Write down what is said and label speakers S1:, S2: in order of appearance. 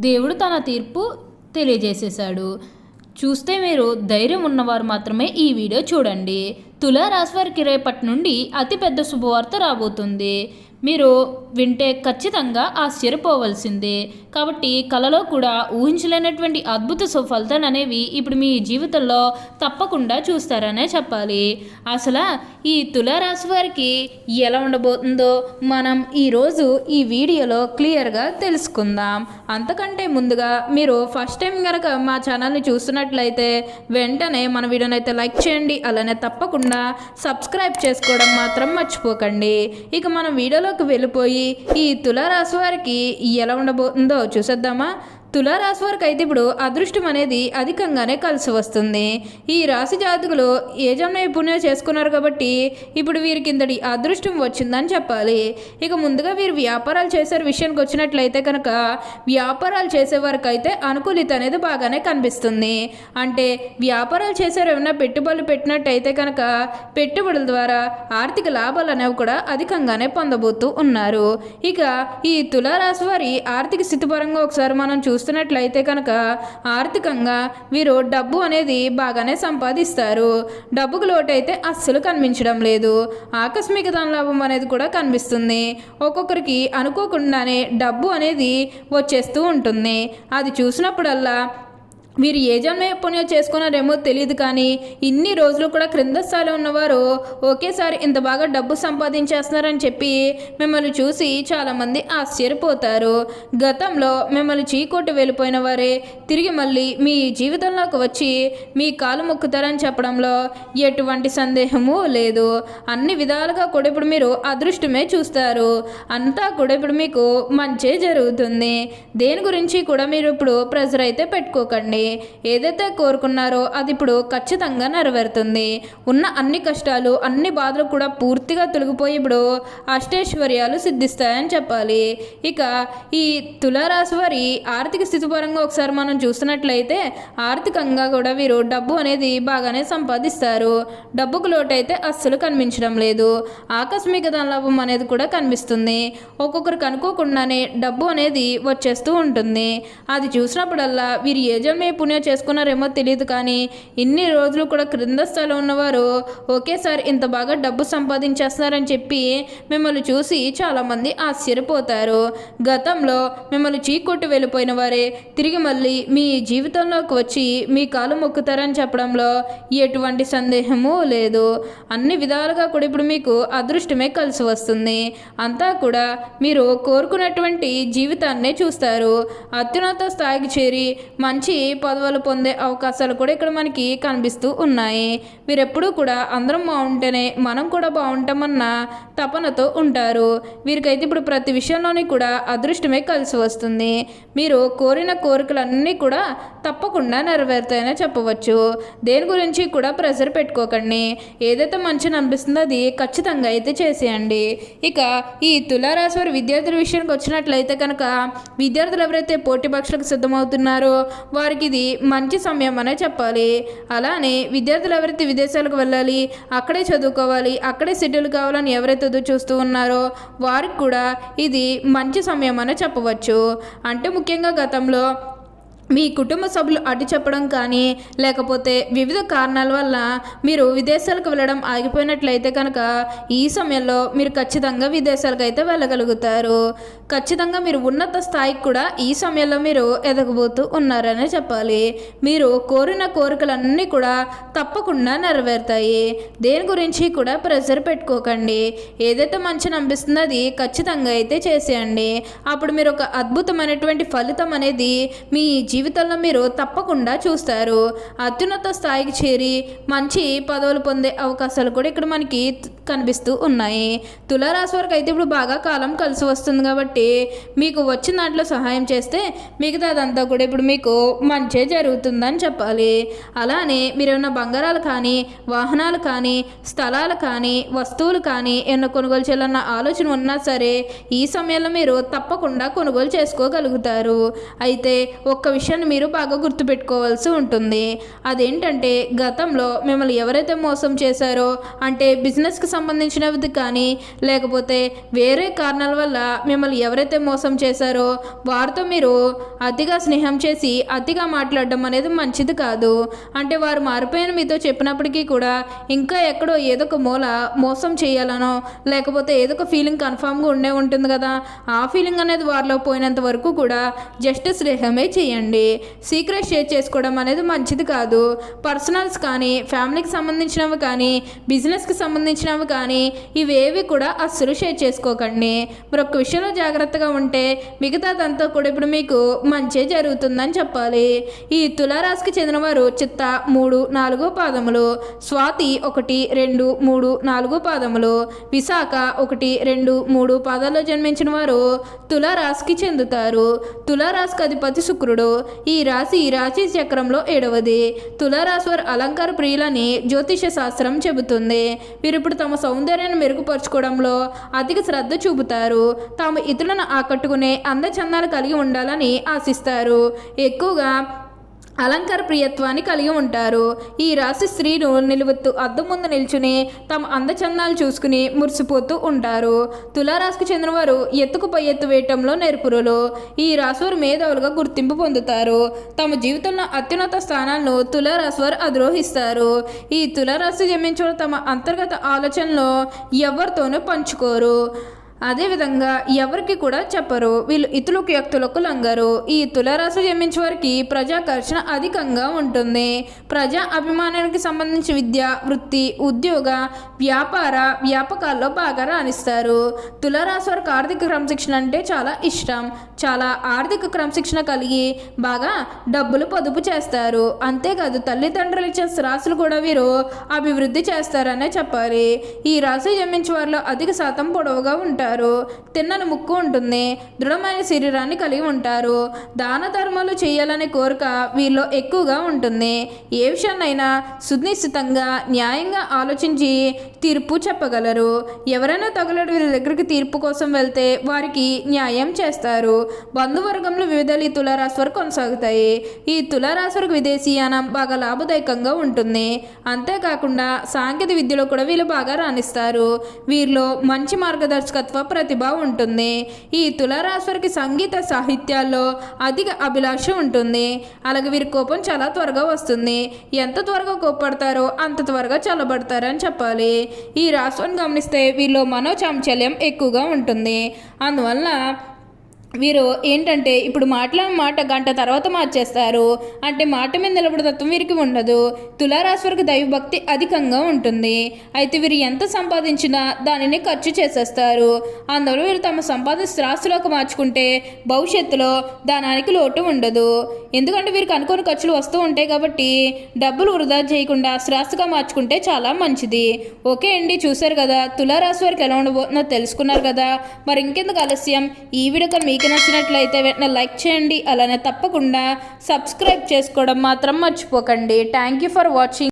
S1: దేవుడు తన తీర్పు తెలియజేసేశాడు. చూస్తే మీరు ధైర్యం ఉన్నవారు మాత్రమే ఈ వీడియో చూడండి. తులారాశి వారికి రేపటి నుండి అతిపెద్ద శుభవార్త రాబోతుంది. మీరు వింటే ఖచ్చితంగా ఆశ్చర్యపోవలసిందే. కాబట్టి కలలో కూడా ఊహించలేనటువంటి అద్భుత సుఫలితాలు అనేవి ఇప్పుడు మీ జీవితంలో తప్పకుండా చూస్తారనే చెప్పాలి. అసలు ఈ తులారాశి వారికి ఎలా ఉండబోతుందో మనం ఈరోజు ఈ వీడియోలో క్లియర్గా తెలుసుకుందాం. అంతకంటే ముందుగా మీరు ఫస్ట్ టైం కనుక మా ఛానల్ని చూస్తున్నట్లయితే వెంటనే మన వీడియోని అయితే లైక్ చేయండి. అలానే తప్పకుండా సబ్స్క్రైబ్ చేసుకోవడం మాత్రం మర్చిపోకండి. ఇక మనం వీడియోలోకి వెళ్ళిపోయి ఈ తులారాశి వారికి ఎలా ఉండబోతుందో చూసేద్దామా. తులారాశి వారికి అయితే ఇప్పుడు అదృష్టం అనేది అధికంగానే కలిసి వస్తుంది. ఈ రాశి జాతకులు ఏ జన్మ పుణ్యం చేసుకున్నారు కాబట్టి ఇప్పుడు వీరికి ఇంతటి అదృష్టం వచ్చిందని చెప్పాలి. ఇక ముందుగా వీరు వ్యాపారాలు చేసే విషయానికి వచ్చినట్లయితే కనుక వ్యాపారాలు చేసేవారికి అయితే అనుకూలిత అనేది బాగానే కనిపిస్తుంది. అంటే వ్యాపారాలు చేసేవారు ఏమైనా పెట్టుబడులు పెట్టినట్టయితే కనుక పెట్టుబడుల ద్వారా ఆర్థిక లాభాలు అనేవి కూడా అధికంగానే పొందబోతూ ఉన్నారు. ఇక ఈ తులారాశి వారి ఆర్థిక స్థితి పరంగా ఒకసారి మనం చూస్తున్నట్లయితే కనుక ఆర్థికంగా వీరు డబ్బు అనేది బాగానే సంపాదిస్తారు. డబ్బుకు లోటైతే అస్సలు కనిపించడం లేదు. ఆకస్మిక ధనలాభం అనేది కూడా కనిపిస్తుంది. ఒక్కొక్కరికి అనుకోకుండానే డబ్బు అనేది వచ్చేస్తూ ఉంటుంది. అది చూసినప్పుడల్లా వీరు ఏ జన్మ పుణ్యం చేసుకున్నారేమో తెలియదు, కానీ ఇన్ని రోజులు కూడా క్రింద స్థాయిలో ఉన్నవారు ఒకేసారి ఇంత బాగా డబ్బు సంపాదించేస్తున్నారని చెప్పి మిమ్మల్ని చూసి చాలామంది ఆశ్చర్యపోతారు. గతంలో మిమ్మల్ని చీకొట్టి వెళ్ళిపోయిన వారే తిరిగి మళ్ళీ మీ జీవితంలోకి వచ్చి మీ కాలు మొక్కుతారని చెప్పడంలో ఎటువంటి సందేహము లేదు. అన్ని విధాలుగా కూడా ఇప్పుడు మీరు అదృష్టమే చూస్తారు. అంతా కూడా ఇప్పుడు మీకు మంచే జరుగుతుంది. దేని గురించి కూడా మీరు ఇప్పుడు ప్రెజర్ అయితే పెట్టుకోకండి. ఏదైతే కోరుకున్నారో అది ఇప్పుడు ఖచ్చితంగా నెరవేరుతుంది. ఉన్న అన్ని కష్టాలు అన్ని బాధలు కూడా పూర్తిగా తొలగిపోయి ఇప్పుడు అష్టైశ్వర్యాలు సిద్ధిస్తాయని చెప్పాలి. ఇక ఈ తులారాశి వారి ఆర్థిక స్థితి పరంగా ఒకసారి మనం చూస్తున్నట్లయితే ఆర్థికంగా కూడా వీరు డబ్బు అనేది బాగానే సంపాదిస్తారు. డబ్బుకు లోటైతే అస్సలు కనిపించడం లేదు. ఆకస్మిక ధనలాభం అనేది కూడా కనిపిస్తుంది. ఒక్కొక్కరికి అనుకోకుండానే డబ్బు అనేది వచ్చేస్తూ ఉంటుంది. అది చూసినప్పుడల్లా వీరు ఏ జన్మ పుణ్యం చేసుకున్నారేమో తెలియదు, కానీ ఇన్ని రోజులు కూడా క్రింద స్థాయిలో ఉన్నవారు ఒకేసారి ఇంత బాగా డబ్బు సంపాదించేస్తున్నారని చెప్పి మిమ్మల్ని చూసి చాలామంది ఆశ్చర్యపోతారు. గతంలో మిమ్మల్ని చీకొట్టి వెళ్ళిపోయిన వారే తిరిగి మళ్ళీ మీ జీవితంలోకి వచ్చి మీ కాలు మొక్కుతారని చెప్పడంలో ఎటువంటి సందేహము లేదు. అన్ని విధాలుగా కూడా ఇప్పుడు మీకు అదృష్టమే కలిసి వస్తుంది. అంతా కూడా మీరు కోరుకున్నటువంటి జీవితాన్నే చూస్తారు. అత్యున్నత స్థాయికి చేరి మంచి పదవులు పొందే అవకాశాలు కూడా ఇక్కడ మనకి కనిపిస్తూ ఉన్నాయి. వీరెప్పుడూ కూడా అందరం బాగుంటేనే మనం కూడా బాగుంటామన్న తపనతో ఉంటారు. వీరికైతే ఇప్పుడు ప్రతి విషయంలోని కూడా అదృష్టమే కలిసి వస్తుంది. మీరు కోరిన కోరికలన్నీ కూడా తప్పకుండా నెరవేరుతాయనే చెప్పవచ్చు. దేని గురించి కూడా ప్రెషర్ పెట్టుకోకండి. ఏదైతే మంచిని అనిపిస్తుందో అది ఖచ్చితంగా అయితే చేసేయండి. ఇక ఈ తులారాశి వారి విద్యార్థుల విషయానికి వచ్చినట్లయితే కనుక విద్యార్థులు ఎవరైతే పోటీ పరీక్షలకు సిద్ధమవుతున్నారో వారికి ఇది మంచి సమయం అనే చెప్పాలి. అలానే విద్యార్థులు ఎవరైతే విదేశాలకు వెళ్ళాలి, అక్కడే చదువుకోవాలి, అక్కడే సెటిల్ కావాలని ఎవరైతే ఎదురు చూస్తూ ఉన్నారో వారికి కూడా ఇది మంచి సమయం అనే చెప్పవచ్చు. అంటే ముఖ్యంగా గతంలో మీ కుటుంబ సభ్యులు అడ్డు చెప్పడం కానీ లేకపోతే వివిధ కారణాల వల్ల మీరు విదేశాలకు వెళ్ళడం ఆగిపోయినట్లయితే కనుక ఈ సమయంలో మీరు ఖచ్చితంగా విదేశాలకు అయితే వెళ్ళగలుగుతారు. ఖచ్చితంగా మీరు ఉన్నత స్థాయికి కూడా ఈ సమయంలో మీరు ఎదగబోతూ ఉన్నారనే చెప్పాలి. మీరు కోరిన కోరికలన్నీ కూడా తప్పకుండా నెరవేరుతాయి. దేని గురించి కూడా ప్రెషర్ పెట్టుకోకండి. ఏదైతే మంచిని అనిపిస్తుందో అది ఖచ్చితంగా అయితే చేసేయండి. అప్పుడు మీరు ఒక అద్భుతమైనటువంటి ఫలితం అనేది మీ జీవితంలో మీరు తప్పకుండా చూస్తారు. అత్యున్నత స్థాయికి చేరి మంచి పదవులు పొందే అవకాశాలు కూడా ఇక్కడ మనకి కనిపిస్తూ ఉన్నాయి. తులారాశి వారికి అయితే ఇప్పుడు బాగా కాలం కలిసి వస్తుంది కాబట్టి మీకు వచ్చిన దాంట్లో సహాయం చేస్తే మిగతా అదంతా కూడా ఇప్పుడు మీకు మంచి జరుగుతుందని చెప్పాలి. అలానే మీరు ఏమైనా బంగారాలు కానీ వాహనాలు కానీ స్థలాలు కానీ వస్తువులు కానీ ఏమైనా కొనుగోలు చేయాలన్న ఆలోచన ఉన్నా సరే ఈ సమయంలో మీరు తప్పకుండా కొనుగోలు చేసుకోగలుగుతారు. అయితే ఒక్క విషయం విషయాన్ని మీరు బాగా గుర్తుపెట్టుకోవాల్సి ఉంటుంది. అదేంటంటే గతంలో మిమ్మల్ని ఎవరైతే మోసం చేశారో, అంటే బిజినెస్కి సంబంధించినది కానీ లేకపోతే వేరే కారణాల వల్ల మిమ్మల్ని ఎవరైతే మోసం చేశారో వారితో మీరు అతిగా స్నేహం చేసి అతిగా మాట్లాడడం అనేది మంచిది కాదు. అంటే వారు మారిపోయిన మీతో చెప్పినప్పటికీ కూడా ఇంకా ఎక్కడో ఏదో ఒక మూల మోసం చేయాలనో లేకపోతే ఏదో ఒక ఫీలింగ్ కన్ఫామ్గా ఉండే ఉంటుంది కదా, ఆ ఫీలింగ్ అనేది వారిలో పోయినంత వరకు కూడా జస్ట్ స్నేహమే చేయండి. సీక్రెట్ షేర్ చేసుకోవడం అనేది మంచిది కాదు. పర్సనల్స్ కానీ ఫ్యామిలీకి సంబంధించినవి కానీ బిజినెస్కి సంబంధించినవి కానీ ఇవేవి కూడా అస్సలు షేర్ చేసుకోకండి. మరొక విషయంలో జాగ్రత్తగా ఉంటే మిగతాదంతా కూడా ఇప్పుడు మీకు మంచి జరుగుతుందని చెప్పాలి. ఈ తులారాశికి చెందినవారు చిత్త 3, 4 పాదములు, స్వాతి 1, 2, 3, 4 పాదములు, విశాఖ 1, 2, 3 పాదాల్లో జన్మించిన వారు తులారాశికి చెందుతారు. తులారాశికి అధిపతి శుక్రుడు. ఈ రాశి చక్రంలో 7వది. తులారాశి వారు అలంకార ప్రియులని జ్యోతిష శాస్త్రం చెబుతుంది. వీరిప్పుడు తమ సౌందర్యాన్ని మెరుగుపరచుకోవడంలో అధిక శ్రద్ధ చూపుతారు. తాము ఇతరులను ఆకట్టుకునే అందచందాలు కలిగి ఉండాలని ఆశిస్తారు. ఎక్కువగా అలంకార ప్రియత్వాన్ని కలిగి ఉంటారు. ఈ రాశి స్త్రీలు నిలువెత్తు అద్దం ముందు నిల్చుని తమ అందచందాలు చూసుకుని మురిసిపోతూ ఉంటారు. తులారాశికి చెందినవారు ఎత్తుకు పై ఎత్తు వేయటంలో నేర్పురులు. ఈ రాశివారు మేధావులుగా గుర్తింపు పొందుతారు. తమ జీవితంలో అత్యున్నత స్థానాలను తులారాశివారు అధిరోహిస్తారు. ఈ తులారాశి జన్మించిన తమ అంతర్గత ఆలోచనలు ఎవరితోనూ పంచుకోరు. అదేవిధంగా ఎవరికి కూడా చెప్పరు. వీళ్ళు ఇతరులకు వ్యక్తులకు లొంగరు. ఈ తులారాశి జన్మించే వారికి ప్రజాకర్షణ అధికంగా ఉంటుంది. ప్రజా అభిమానానికి సంబంధించి విద్య, వృత్తి, ఉద్యోగ, వ్యాపకాల్లో బాగా రాణిస్తారు. తులారాశి వారికి ఆర్థిక క్రమశిక్షణ అంటే చాలా ఇష్టం. చాలా ఆర్థిక క్రమశిక్షణ కలిగి బాగా డబ్బులు పొదుపు చేస్తారు. అంతేకాదు తల్లిదండ్రులు ఇచ్చే రాశులు కూడా వీరు అభివృద్ధి చేస్తారనే చెప్పాలి. ఈ రాశి జన్మించే వారిలో అధిక శాతం పొడవుగా ఉంటారు. తిన్నని ముక్కు ఉంటుంది. దృఢమైన శరీరాన్ని కలిగి ఉంటారు. దాన ధర్మాలు చేయాలనే కోరిక వీరిలో ఎక్కువగా ఉంటుంది. ఏ విషయాన్నైనా సునిశ్చితంగా న్యాయంగా ఆలోచించి తీర్పు చెప్పగలరు. ఎవరైనా తగులడు వీరి దగ్గరికి తీర్పు కోసం వెళ్తే వారికి న్యాయం చేస్తారు. బంధువర్గంలో వివిధాలు ఈ తులారాశి వరకు కొనసాగుతాయి. ఈ తులారాశి వరకు విదేశీయానం బాగా లాభదాయకంగా ఉంటుంది. అంతేకాకుండా సాంకేతిక విద్యలో కూడా వీళ్ళు బాగా రాణిస్తారు. వీరిలో మంచి మార్గదర్శకత్వ ప్రతిభ ఉంటుంది. ఈ తులారాశి వారికి సంగీత సాహిత్యాల్లో అధిక అభిలాష ఉంటుంది. అలాగే వీరి కోపం చాలా త్వరగా వస్తుంది. ఎంత త్వరగా కోప్పడతారో అంత త్వరగా చల్లబడతారని చెప్పాలి. ఈ రాశిని గమనిస్తే వీరిలో మనోచాంచల్యం ఎక్కువగా ఉంటుంది. అందువల్ల వీరు ఏంటంటే ఇప్పుడు మాట్లాడిన మాట గంట తర్వాత మార్చేస్తారు. అంటే మాట మీద నిలబడే తత్వం వీరికి ఉండదు. తులారాశి వారికి దైవభక్తి అధికంగా ఉంటుంది. అయితే వీరు ఎంత సంపాదించినా దానిని ఖర్చు చేసేస్తారు. అందువల్ల వీరు తమ సంపాదన స్థిరాస్తులోకి మార్చుకుంటే భవిష్యత్తులో దానానికి లోటు ఉండదు. ఎందుకంటే వీరికి అనుకోని ఖర్చులు వస్తూ ఉంటాయి కాబట్టి డబ్బులు వృధా చేయకుండా స్థిరాస్తుగా మార్చుకుంటే చాలా మంచిది. ఓకే అండి, చూశారు కదా తులారాశి వారికి ఎలా ఉండబోతుందో తెలుసుకున్నారు కదా. మరి ఇంకెందుకు ఆలస్యం, ఈ వీడియో కానీ మీకు నచ్చినట్లయితే వెంటనే లైక్ చేయండి. అలానే తప్పకుండా సబ్స్క్రైబ్ చేసుకోవడం మాత్రం మర్చిపోకండి. Thank you for watching.